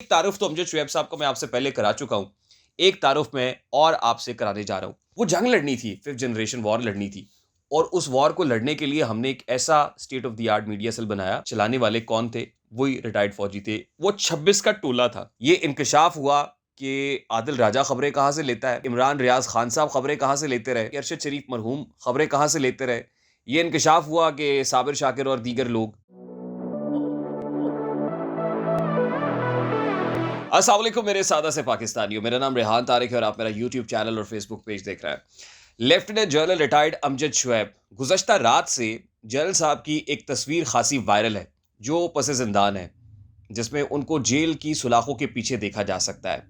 एक तारुफ तो अमजद शुएब साहब को मैं आपसे पहले करा चुका हूं। एक तारुफ मैं और आपसे कराने जा रहा हूं। वो जंग लड़नी थी, फिफ्थ जनरेशन वॉर लड़नी थी। और उस वॉर को लड़ने के लिए हमने एक ऐसा state of the art media cell बनाया। चलाने वाले कौन थे? वही रिटायर्ड फौजी थे। वो 26 का टोला था। ये इंकशाफ हुआ कि आदिल राजा खबरें कहां से लेता है, इमरान रियाज खान साहब खबरें कहां से लेते रहे, अरशद शरीफ मरहूम खबरें कहां से लेते रहे। ये इंकशाफ हुआ कि साबिर शाकिर और दीगर लोग। अस्सलाम वालेकुम मेरे सादा से पाकिस्तानियों, मेरा नाम रेहान तारिक है और आप मेरा यूट्यूब चैनल और फेसबुक पेज देख रहे हैं। Lieutenant general retired Amjad Shoaib, गुज़श्ता रात से जनरल साहब की एक तस्वीर खासी वायरल है जो पस ज़िंदान है, जिसमें उनको जेल की सुलाखों के पीछे देखा जा सकता है।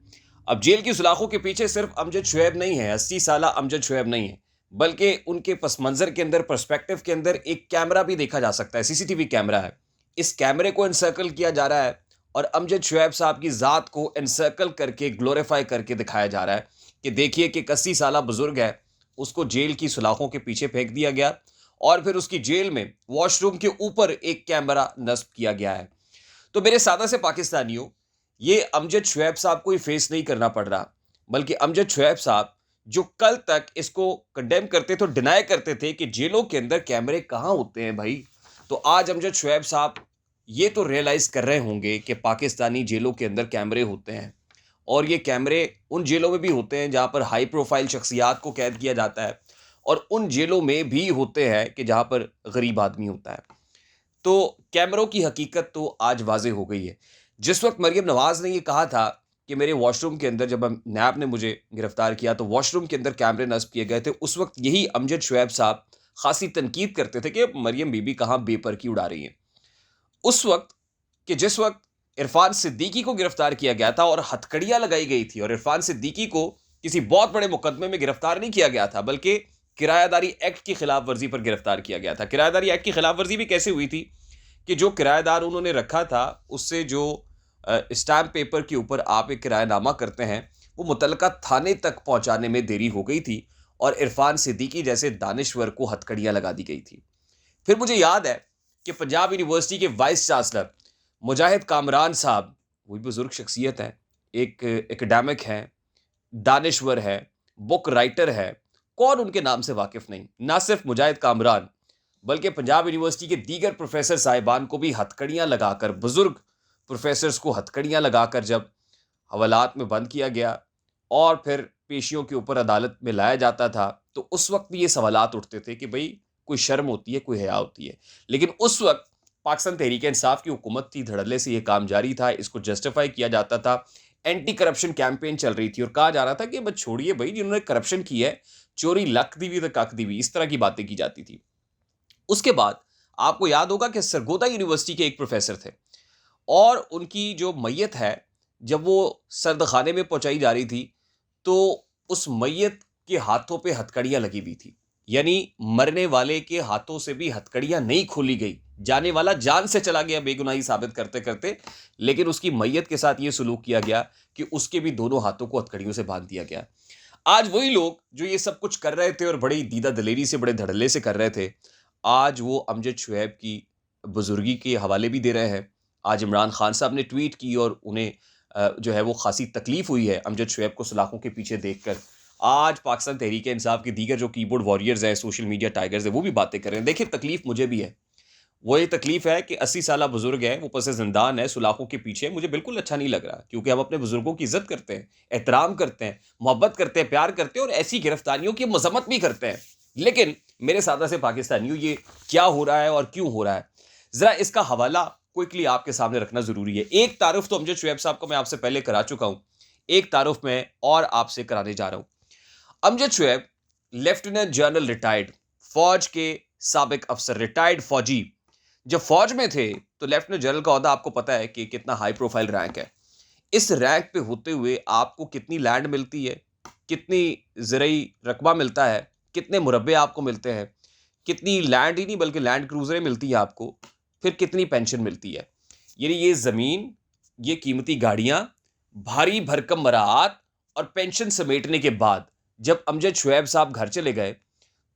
अब जेल की सुलाखों के पीछे सिर्फ अमजद शुएब नहीं है, 80 साला अमजद शुएब नहीं है, बल्कि उनके पस मंज़र के अंदर, पर्सपेक्टिव के अंदर एक कैमरा भी देखा जा सकता है, सीसीटीवी कैमरा है। इस कैमरे को एनसर्कल किया जा रहा है और अमजद शुएब साहब की ज़ात को एनसर्कल करके, ग्लोरीफाई करके दिखाया जा रहा है कि देखिए कि 81 साला बुजुर्ग है, उसको जेल की सलाखों के पीछे फेंक दिया गया और फिर उसकी जेल में वॉशरूम के ऊपर एक कैमरा नस्ब किया गया है। तो मेरे सादा से पाकिस्तानियों, ये अमजद शुएब साहब को ही फेस नहीं करना पड़ रहा, बल्कि अमजद शुएब साहब जो कल तक इसको कंडेम करते थे, डिनाई करते थे कि जेलों के अंदर कैमरे कहाँ होते हैं भाई, तो आज अमजद शुएब साहब ये तो रियलाइज कर रहे होंगे कि पाकिस्तानी जेलों के अंदर कैमरे होते हैं और ये कैमरे उन जेलों में भी होते हैं जहां पर हाई प्रोफाइल शख्सियात को कैद किया जाता है और उन जेलों में भी होते हैं कि जहां पर गरीब आदमी होता है। तो कैमरों की हकीकत तो आज वाज़ेह हो गई है। जिस वक़्त मरियम नवाज़ ने ये कहा था कि मेरे वॉशरूम के अंदर, जब नैब ने मुझे गिरफ्तार किया तो वॉशरूम के अंदर कैमरे नस्ब किए गए थे, उस वक़्त यही अमजद शुएब साहब ख़ासी तनकीद करते थे कि मरियम बीबी कहाँ बेपर उड़ा रही हैं। उस वक़्त कि जिस वक़्त इरफ़ान सिद्दीकी को गिरफ्तार किया गया था और हथकड़ियाँ लगाई गई थी और इरफ़ान सिद्दीकी को किसी बहुत बड़े मुकदमे में गिरफ्तार नहीं किया गया था, बल्कि किरायादारी एक्ट की खिलाफ वर्जी पर गिरफ्तार किया गया था। किरायादारी एक्ट की खिलाफ वर्जी भी कैसे हुई थी कि जो किराएदार उन्होंने रखा था, उससे जो स्टैम्प पेपर के ऊपर आप एक किरायानामा करते हैं, वो मुतल्लका थाने तक पहुँचाने में देरी हो गई थी और इरफ़ान सिद्दीकी जैसे दानिश्वर को हथकड़ियाँ लगा दी गई थी। फिर मुझे याद है कि पंजाब यूनिवर्सिटी के वाइस चांसलर मुजाहिद कामरान साहब, वो भी बुजुर्ग शख्सियत हैं, एक एकेडमिक हैं, दानिश्वर है, बुक राइटर है, कौन उनके नाम से वाकिफ़ नहीं। ना सिर्फ मुजाहिद कामरान, बल्कि पंजाब यूनिवर्सिटी के दीगर प्रोफेसर साहिबान को भी हथकड़ियाँ लगाकर, बुजुर्ग प्रोफेसर्स को हथकड़ियाँ लगाकर जब हवालात में बंद किया गया और फिर पेशियों के ऊपर अदालत में लाया जाता था, तो उस वक्त भी ये सवालात उठते थे कि भाई कोई शर्म होती है, कोई हया होती है। लेकिन उस वक्त पाकिस्तान तहरीक इंसाफ की हुकूमत थी, धड़ल्ले से ये काम जारी था, इसको जस्टिफाई किया जाता था। एंटी करप्शन कैंपेन चल रही थी और कहा जा रहा था कि बस छोड़िए भाई, जिन्होंने करप्शन की है, चोरी लख दी हुई तो कख दी हुई, इस तरह की बातें की जाती थी। उसके बाद आपको याद होगा कि सरगोदा यूनिवर्सिटी के एक प्रोफेसर थे और उनकी जो मैयत है, जब वो सर्दखाने में पहुंचाई जा रही थी, तो उस मैयत के हाथों पे हथकड़ियां लगी हुई थी। यानी मरने वाले के हाथों से भी हथकड़ियां नहीं खोली गई। जाने वाला जान से चला गया बेगुनाही साबित करते करते, लेकिन उसकी मैयत के साथ ये सलूक किया गया कि उसके भी दोनों हाथों को हथकड़ियों से बांध दिया गया। आज वही लोग जो ये सब कुछ कर रहे थे और बड़ी दीदा दलेरी से, बड़े धड़ल्ले से कर रहे थे, आज वो अमजद शुएब की बुजुर्गी के हवाले भी दे रहे हैं। आज इमरान खान साहब ने ट्वीट की और उन्हें जो है वो खासी तकलीफ हुई है अमजद शुएब को सलाखों के पीछे देखकर। आज पाकिस्तान तहरीक इंसाफ के दीगर जो कीबोर्ड वॉरियर्स हैं, सोशल मीडिया टाइगर्स हैं, वो भी बातें कर रहे हैं। देखिए, तकलीफ मुझे भी है। वो ये तकलीफ है कि 80 साला बुजुर्ग है, वो पस ज़िंदान है, सुलाखों के पीछे। मुझे बिल्कुल अच्छा नहीं लग रहा, क्योंकि हम अपने बुजुर्गों की इज्जत करते हैं, एहतराम करते हैं, मोहब्बत करते हैं, प्यार करते हैं और ऐसी गिरफ्तारियों की मजम्मत भी करते हैं। लेकिन मेरे सादा से पाकिस्तानियों, ये क्या हो रहा है और क्यों हो रहा है, जरा इसका हवाला क्विकली आपके सामने रखना जरूरी है। एक तारुफ तो अमजद शुएब साहब को मैं आपसे पहले करा चुका हूं, एक तारुफ मैं और आपसे कराने जा रहा हूं। Amjad Shoaib lieutenant general retired, फौज के साबिक अफसर, रिटायर्ड फौजी। जब फौज में थे तो लेफ्टिनेंट जनरल का ओहदा आपको पता है कि कितना हाई प्रोफाइल रैंक है। इस रैंक पे होते हुए आपको कितनी लैंड मिलती है, कितनी ज़रई रकबा मिलता है, कितने मुरब्बे आपको मिलते हैं, कितनी लैंड ही नहीं बल्कि लैंड क्रूजरें मिलती हैं आपको, फिर कितनी पेंशन मिलती है। यानी ये ज़मीन, ये कीमती गाड़ियाँ, भारी भरकम मराहत और पेंशन समेटने के बाद जब अमजद शुएब साहब घर चले गए,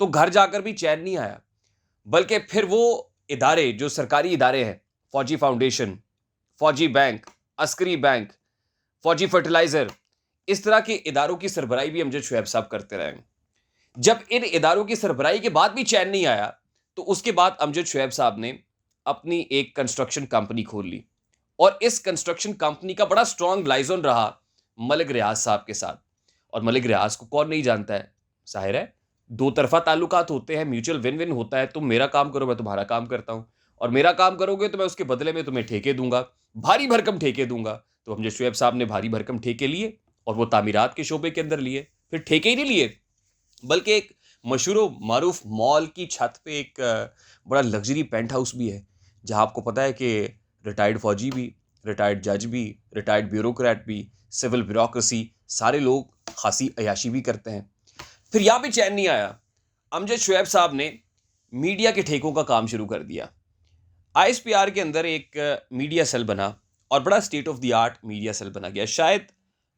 तो घर जाकर भी चैन नहीं आया, बल्कि फिर वो इदारे जो सरकारी इदारे हैं, फौजी फाउंडेशन, फौजी बैंक, अस्करी बैंक, फौजी फर्टिलाइजर, इस तरह के इदारों की सरबराही भी अमजद शुएब साहब करते रहे। जब इन इदारों की सरबराही के बाद भी चैन नहीं आया, तो उसके बाद अमजद शुएब साहब ने अपनी एक कंस्ट्रक्शन कंपनी खोल ली, और इस कंस्ट्रक्शन कंपनी का बड़ा स्ट्रॉन्ग लाइजन रहा मलिक रियाज साहब के साथ। और मलिक रियाज को कौन नहीं जानता है, जाहिर है दो तरफा ताल्लुकात होते हैं, म्यूचुअल विन विन होता है। तुम मेरा काम करो, मैं तुम्हारा काम करता हूं, और मेरा काम करोगे तो मैं उसके बदले में तुम्हें ठेके दूंगा, भारी भरकम ठेके दूंगा। तो अमजद शुएब साहब ने भारी भरकम ठेके लिए, और वो तामीरात के शोबे के अंदर लिए। फिर ठेके ही नहीं लिए, बल्कि एक मशहूर मारूफ मॉल की छत पे एक बड़ा लग्जरी पेंट हाउस भी है, जहां आपको पता है कि रिटायर्ड फौजी भी, रिटायर्ड जज भी, रिटायर्ड ब्यूरोक्रेट भी, सिविल ब्यूरोक्रेसी, सारे लोग खासी अयाशी भी करते हैं। फिर यहां भी चैन नहीं आया, अमजद शुएब साहब ने मीडिया के ठेकों का काम शुरू कर दिया। आईएसपीआर के अंदर एक मीडिया सेल बना, और बड़ा state of the art media cell बना गया। शायद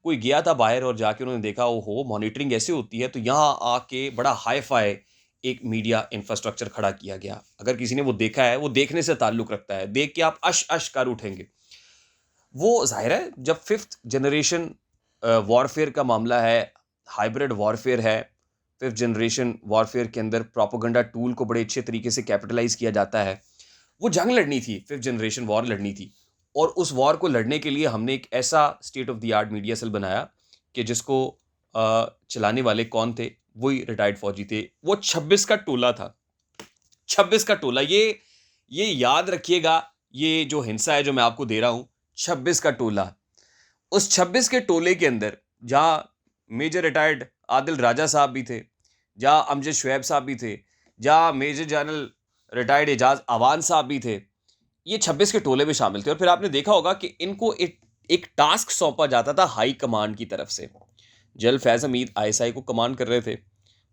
कोई गया था बाहर और जाके उन्होंने देखा, ओहो मॉनिटरिंग ऐसे होती है, तो यहाँ आके बड़ा हाई फाई एक मीडिया इंफ्रास्ट्रक्चर खड़ा किया गया। अगर किसी ने वो देखा है, वो देखने से ताल्लुक रखता है, देख के आप अश अश कर उठेंगे। वो जाहिर है जब फिफ्थ जनरेशन वॉरफेयर का मामला है, हाइब्रिड वॉरफेयर है, फिफ्थ जनरेशन वॉरफेयर के अंदर प्रोपेगेंडा टूल को बड़े अच्छे तरीके से कैपिटलाइज किया जाता है। वो जंग लड़नी थी, फिफ्थ जनरेशन वॉर लड़नी थी, और उस वॉर को लड़ने के लिए हमने एक ऐसा state of the art media cell बनाया कि जिसको चलाने वाले कौन थे, वही रिटायर्ड फौजी थे। वो 26 का टोला था, 26 का टोला। ये याद रखिएगा, ये जो हिंसा है जो मैं आपको दे रहा हूं, 26 का टोला। उस 26 के टोले के अंदर जहां मेजर रिटायर्ड आदिल राजा साहब भी थे, जहां अमजद शुएब साहब भी थे, जहां major general retired Ejaz Awan साहब भी थे, ये 26 के टोले में शामिल थे। और फिर आपने देखा होगा कि इनको एक टास्क सौंपा जाता था हाई कमांड की तरफ से। जनरल फैज़ हमीद आईएसआई को कमांड कर रहे थे,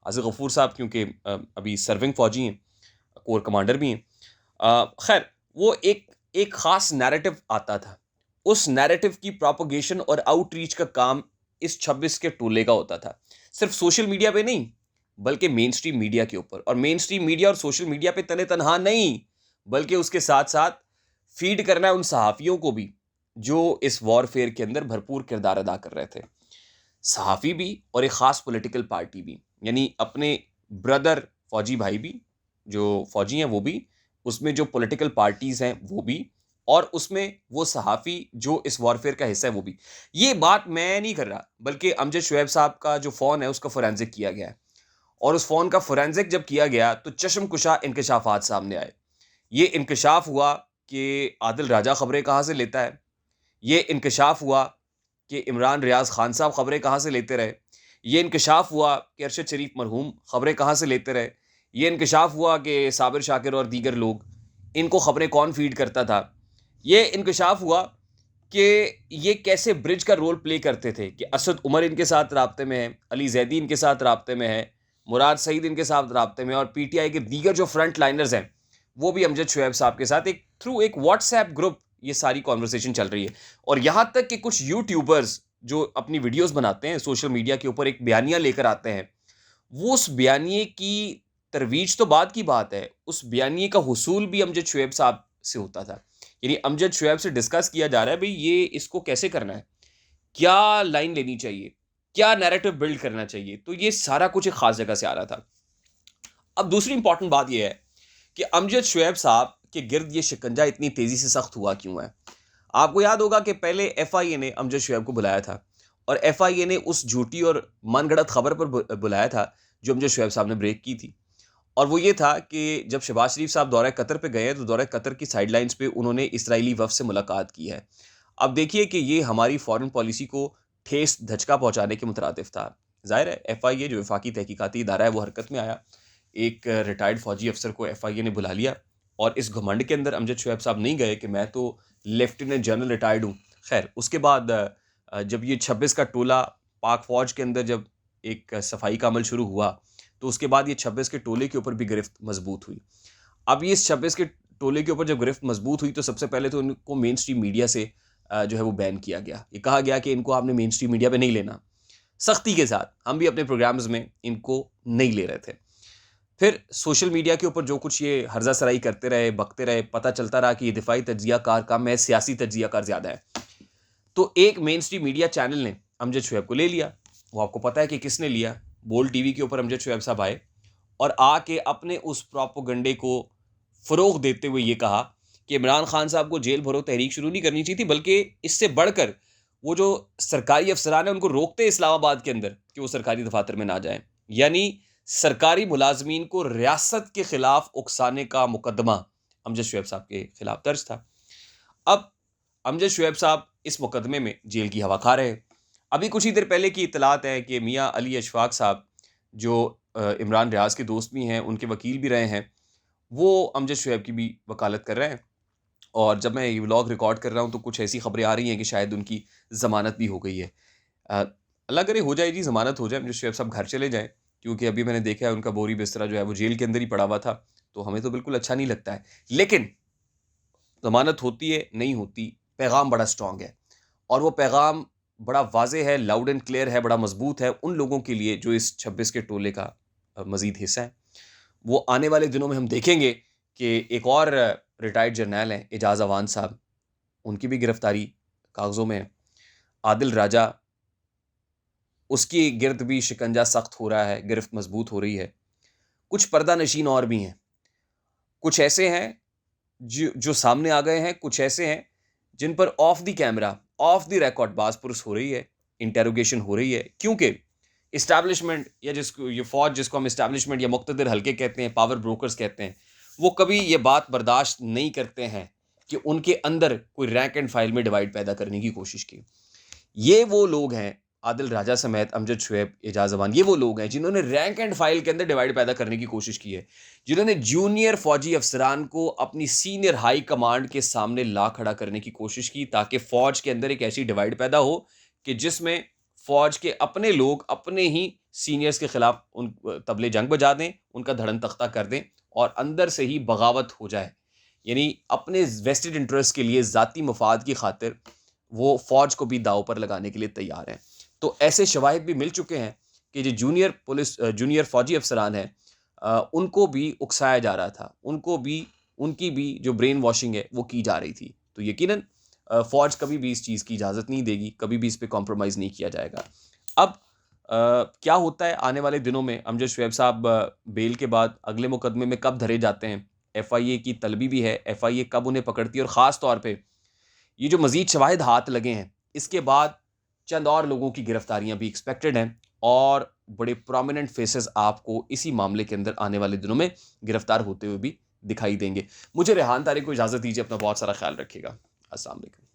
आसिफ गफूर साहब क्योंकि अभी सर्विंग फौजी हैं, कोर कमांडर भी हैं। खैर, वो एक ख़ास नैरेटिव आता था, उस नैरेटिव की प्रोपोगेशन और आउटरीच का काम इस 26 के टोले का होता था। सिर्फ सोशल मीडिया पे नहीं, बल्कि मेन स्ट्रीम मीडिया के ऊपर। और मेन स्ट्रीम मीडिया और सोशल मीडिया पे तने तनहा नहीं, बल्कि उसके साथ साथ फीड करना है उन सहाफ़ियों को भी जो इस वॉरफेयर के अंदर भरपूर किरदार अदा कर रहे थे। सहाफ़ी भी और एक ख़ास पॉलिटिकल पार्टी भी, यानी अपने ब्रदर फौजी भाई भी जो फौजी हैं वो भी, उसमें जो पॉलिटिकल पार्टीज़ हैं वो भी, और उसमें वो सहाफ़ी जो इस वॉरफेयर का हिस्सा है वो भी। ये बात मैं नहीं कर रहा, बल्कि अमजद शुएब साहब का जो फ़ोन है उसका फोरेंसिक किया गया है, और उस फ़ोन का फोरेंसिक जब किया गया तो चश्मकुशा इंकशाफात सामने आए। ये इंकशाफ हुआ कि आदिल राजा ख़बरें कहाँ से लेता है, ये इंकशाफ हुआ कि इमरान रियाज़ ख़ान साहब ख़बरें कहाँ से लेते रहे, ये इंकशाफ हुआ कि अरशद शरीफ मरहूम ख़बरें कहाँ से लेते रहे, ये इंकशाफ हुआ कि साबिर शाकिर और दीगर लोग, इनको ख़बरें कौन फ़ीड करता था। ये इंकशाफ हुआ कि ये कैसे ब्रिज का रोल प्ले करते थे, कि असद उमर इनके साथ राब्ते में है, अली जैदी इनके साथ राब्ते में है, मुराद सईद इनके साथ राब्ते में, और पीटीआई के दीगर जो फ्रंट लाइनर्स हैं वो भी अमजद शुएब साहब के साथ एक थ्रू एक व्हाट्सएप ग्रुप ये सारी कॉन्वर्सेशन चल रही है। और यहाँ तक कि कुछ यूट्यूबर्स जो अपनी वीडियोस बनाते हैं सोशल मीडिया के ऊपर, एक बयानिया लेकर आते हैं, वो उस बयानिए की तरवीज तो बाद की बात है, उस बयानिए का हुसूल भी अमजद शुएब साहब से होता था। यानी अमजद शुएब से डिस्कस किया जा रहा है, भाई ये इसको कैसे करना है, क्या लाइन लेनी चाहिए, क्या नैरेटिव बिल्ड करना चाहिए। तो ये सारा कुछ एक खास जगह से आ रहा था। अब दूसरी इंपॉर्टेंट बात यह है कि अमजद शुएब साहब के गिर्द ये शिकंजा इतनी तेजी से सख्त हुआ क्यों है। आपको याद होगा कि पहले एफआईए ने अमजद शुएब को बुलाया था, और एफआईए ने उस झूठी और मनगढ़ंत खबर पर बुलाया था जो अमजद शुएब साहब ने ब्रेक की थी। और वो ये था कि जब शहबाज शरीफ साहब दौरे कतर पे गए तो दौरे कतर की साइडलाइंस पे उन्होंने इसराइली वफ़द से मुलाकात की है। अब देखिए कि ये हमारी फॉरेन पॉलिसी को ठेस धचका पहुंचाने के मुतरादिफ था। ज़ाहिर है एफआईए जो वफाकी तहकीकाती इदारा है वो हरकत में आया, एक रिटायर्ड फौजी अफसर को एफआईए ने बुला लिया, और इस घमंड के अंदर अमजद शुएब साहब नहीं गए कि मैं तो लेफ्टिनेंट जनरल रिटायर्ड हूँ। खैर, उसके बाद जब ये 26 का टोला पाक फ़ौज के अंदर जब एक सफाई का अमल शुरू हुआ, तो उसके बाद ये 26 के टोले के ऊपर भी गिरफ्त मजबूत हुई। अब ये इस 26 के टोले के ऊपर जब गिरफ्त मजबूत हुई तो सबसे पहले तो इनको मेन स्ट्रीम मीडिया से जो है वो बैन किया गया। ये कहा गया कि इनको आपने मेन स्ट्रीम मीडिया पे नहीं लेना, सख्ती के साथ। हम भी अपने प्रोग्राम्स में इनको नहीं ले रहे थे। फिर सोशल मीडिया के ऊपर जो कुछ ये हर्जा सराई करते रहे, बकते रहे, पता चलता रहा कि ये दिफाई तज्जिया कार कम है, सियासी तज्जिया कार ज़्यादा है। तो एक मेन स्ट्रीम मीडिया चैनल ने अमजद शुएब को ले लिया। वो आपको पता है कि किसने लिया। बोल्ड टीवी के ऊपर अमजद शुएब साहब आए और आके अपने उस प्रोपेगेंडे को फ़रोग़ देते हुए ये कहा कि इमरान खान साहब को जेल भरो तहरीक शुरू नहीं करनी चाहिए थी, बल्कि इससे बढ़कर वो जो सरकारी अफसरान हैं उनको रोकते इस्लामाबाद के अंदर कि वो सरकारी दफातर में ना जाएं। यानी सरकारी मुलाजमीन को रियासत के खिलाफ उकसाने का मुकदमा अमजद शुएब साहब के खिलाफ दर्ज था। अब अमजद शुएब साहब इस मुकदमे में जेल की हवा खा रहे हैं। अभी कुछ ही देर पहले की इतलात है कि मियाँ अली अशफाक साहब जो इमरान रियाज के दोस्त भी हैं, उनके वकील भी रहे हैं, वो अमजद शुएब की भी वकालत कर रहे हैं। और जब मैं ये व्लॉग रिकॉर्ड कर रहा हूँ तो कुछ ऐसी खबरें आ रही हैं कि शायद उनकी ज़मानत भी हो गई है। अल्लाह करे हो जाए जी, ज़मानत हो जाए, अमजद शुएब साहब घर चले जाएँ, क्योंकि अभी मैंने देखा है उनका बोरी बिस्तरा जो है वो जेल के अंदर ही पड़ा हुआ था, तो हमें तो बिल्कुल अच्छा नहीं लगता है। लेकिन ज़मानत होती है, नहीं होती, पैगाम बड़ा स्ट्रॉन्ग है और वो पैगाम बड़ा वाज़ेह है, लाउड एंड क्लियर है, बड़ा मज़बूत है उन लोगों के लिए जो इस 26 के टोले का मज़ीद हिस्सा है। वो आने वाले दिनों में हम देखेंगे कि एक और रिटायर्ड जर्नैल हैं एजाज़ अवान साहब, उनकी भी गिरफ़्तारी कागज़ों में है। आदिल राजा, उसकी गिरद भी शिकंजा सख्त हो रहा है, गिरफ्त मज़बूत हो रही है। कुछ पर्दा नशीन और भी हैं। कुछ ऐसे हैं जो सामने आ गए हैं, कुछ ऐसे हैं जिन पर off the camera, off the record बाज़-पुरस हो रही है, इंटेरोगेशन हो रही है। क्योंकि एस्टैब्लिशमेंट या जिसको ये फ़ौज जिसको हम एस्टैब्लिशमेंट या मुक़तदिर हलके कहते हैं, पावर ब्रोकर्स कहते हैं, वो कभी ये बात बर्दाश्त नहीं करते हैं कि उनके अंदर कोई रैंक एंड फ़ाइल में डिवाइड पैदा करने की कोशिश की। ये वो लोग हैं, आदिल राजा समेत अमजद शुएब, एजाज़ अमान, ये वो लोग हैं जिन्होंने रैंक एंड फ़ाइल के अंदर डिवाइड पैदा करने की कोशिश की है। जिन्होंने जूनियर फ़ौजी अफ़सरान को अपनी सीनियर हाई कमांड के सामने ला खड़ा करने की कोशिश की ताकि फ़ौज के अंदर एक ऐसी डिवाइड पैदा हो कि जिसमें फ़ौज के अपने लोग अपने ही सीनियर्स के खिलाफ उन तबले जंग बजा दें, उनका धड़न तख्ता कर दें और अंदर से ही बगावत हो जाए। यानी अपने वेस्टेड इंटरेस्ट के लिए, ज़ाती मफाद की खातिर वो फ़ौज को भी दाँव पर लगाने के लिए तैयार हैं। तो ऐसे शवाहिद भी मिल चुके हैं कि जो जूनियर फ़ौजी अफ़सरान हैं, उनको भी उकसाया जा रहा था। उनकी भी जो ब्रेन वॉशिंग है वो की जा रही थी। तो यकीनन फ़ौज कभी भी इस चीज़ की इजाज़त नहीं देगी, कभी भी इस पे कॉम्प्रोमाइज़ नहीं किया जाएगा। अब क्या होता है आने वाले दिनों में, अमजद शुएब साहब बेल के बाद अगले मुकदमे में कब धरे जाते हैं, एफ़आईए की तलबी भी है, एफ़आईए कब उन्हें पकड़ती है और ख़ास तौर पे ये जो मज़ीद शवाहिद हाथ लगे हैं, इसके बाद चंद और लोगों की गिरफ्तारियां भी एक्सपेक्टेड हैं और बड़े प्रोमिनेंट फेसेस आपको इसी मामले के अंदर आने वाले दिनों में गिरफ्तार होते हुए भी दिखाई देंगे। मुझे रेहान तारिक को इजाज़त दीजिए, अपना बहुत सारा ख्याल रखिएगा। अस्सलाम वालेकुम।